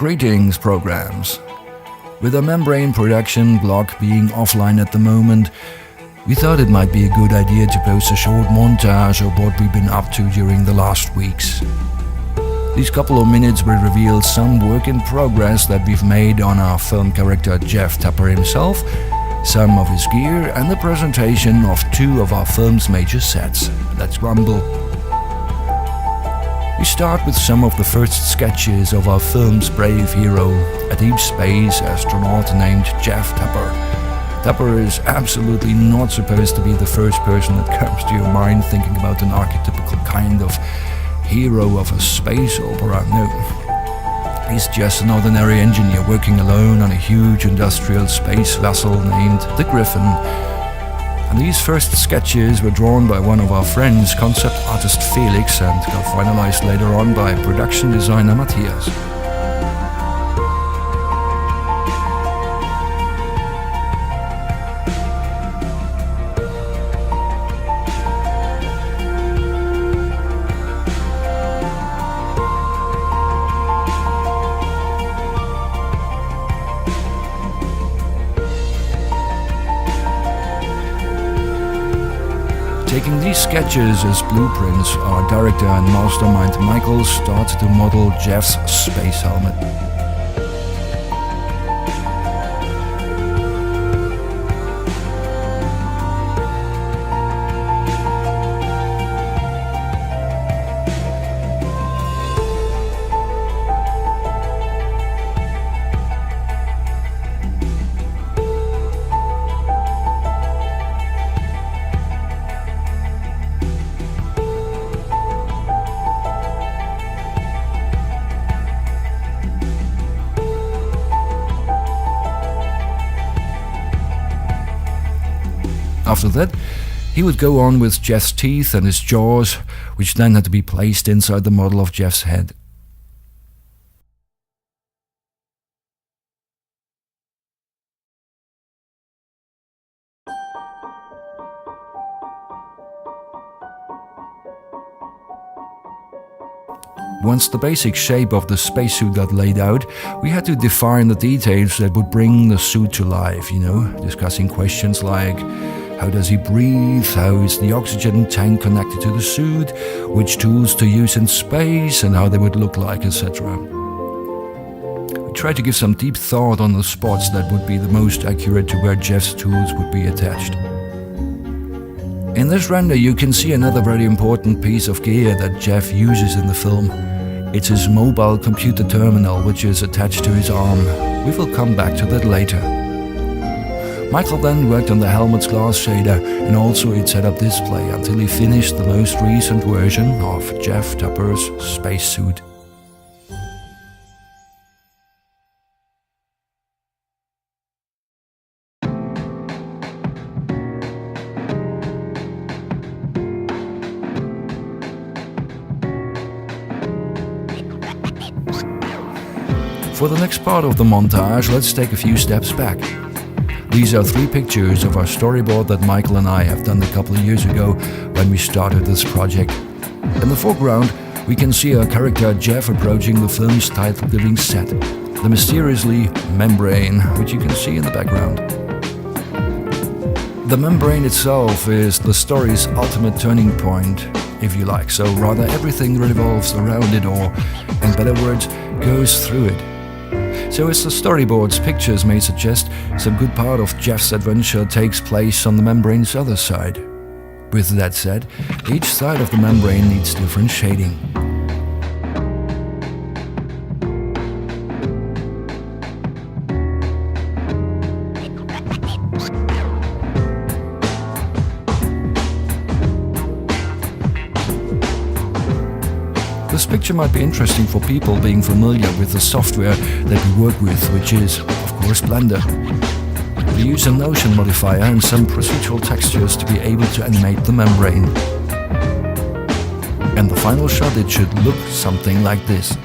Greetings, programs. With the membrane production block being offline at the moment, we thought it might be a good idea to post a short montage of what we've been up to during the last weeks. These couple of minutes will reveal some work in progress that we've made on our film character Jeff Tapper himself, some of his gear, and the presentation of two of our film's major sets. Let's rumble. We start with some of the first sketches of our film's brave hero, a deep space astronaut named Jeff Tapper. Tapper is absolutely not supposed to be the first person that comes to your mind thinking about an archetypical kind of hero of a space opera. No, he's just an ordinary engineer working alone on a huge industrial space vessel named the Griffin. And these first sketches were drawn by one of our friends, concept artist Felix, and got finalized later on by production designer Matthias. Taking these sketches as blueprints, our director and mastermind Michael started to model Jeff's space helmet. After that, he would go on with Jeff's teeth and his jaws, which then had to be placed inside the model of Jeff's head. Once the basic shape of the spacesuit got laid out, we had to define the details that would bring the suit to life, discussing questions like how does he breathe, how is the oxygen tank connected to the suit, which tools to use in space and how they would look like, etc. We tried to give some deep thought on the spots that would be the most accurate to where Jeff's tools would be attached. In this render you can see another very important piece of gear that Jeff uses in the film. It's his mobile computer terminal, which is attached to his arm. We will come back to that later. Michael then worked on the helmet's glass shader and also its setup display until he finished the most recent version of Jeff Tapper's spacesuit. For the next part of the montage, let's take a few steps back. These are 3 pictures of our storyboard that Michael and I have done a couple of years ago when we started this project. In the foreground, we can see our character Jeff approaching the film's title-giving set, the mysteriously membrane, which you can see in the background. The membrane itself is the story's ultimate turning point, if you like, so rather everything revolves around it, or, in better words, goes through it. So as the storyboard's pictures may suggest, some good part of Jeff's adventure takes place on the membrane's other side. With that said, each side of the membrane needs different shading. This picture might be interesting for people being familiar with the software that we work with, which is, of course, Blender. We use a motion modifier and some procedural textures to be able to animate the membrane. And the final shot, it should look something like this.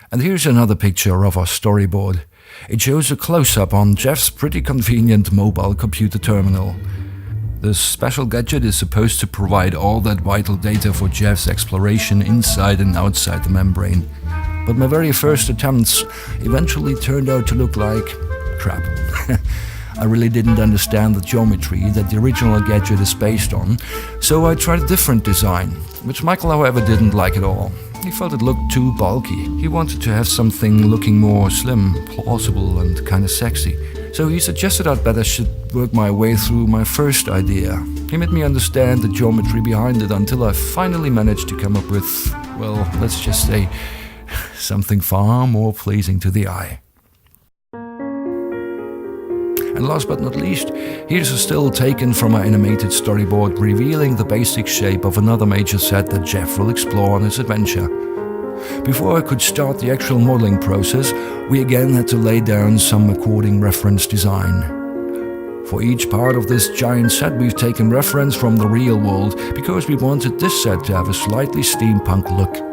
And here's another picture of our storyboard. It shows a close-up on Jeff's pretty convenient mobile computer terminal. This special gadget is supposed to provide all that vital data for Jeff's exploration inside and outside the membrane. But my very first attempts eventually turned out to look like crap. I really didn't understand the geometry that the original gadget is based on, so I tried a different design, which Michael, however, didn't like at all. He felt it looked too bulky. He wanted to have something looking more slim, plausible, and kinda sexy. So he suggested I'd better should work my way through my first idea. He made me understand the geometry behind it until I finally managed to come up with, well, let's just say, something far more pleasing to the eye. And last but not least, here's a still taken from my animated storyboard revealing the basic shape of another major set that Jeff will explore on his adventure. Before I could start the actual modeling process, we again had to lay down some according reference design. For each part of this giant set, we've taken reference from the real world because we wanted this set to have a slightly steampunk look.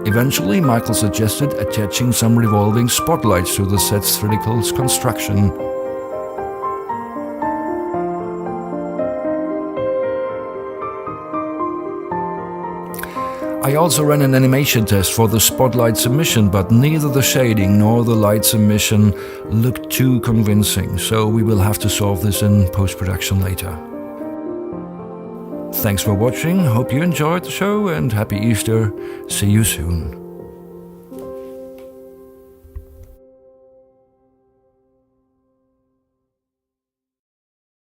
Eventually, Michael suggested attaching some revolving spotlights to the set's vertical construction. I also ran an animation test for the spotlight emission, but neither the shading nor the light emission looked too convincing, so we will have to solve this in post-production later. Thanks for watching, hope you enjoyed the show, and happy Easter. See you soon.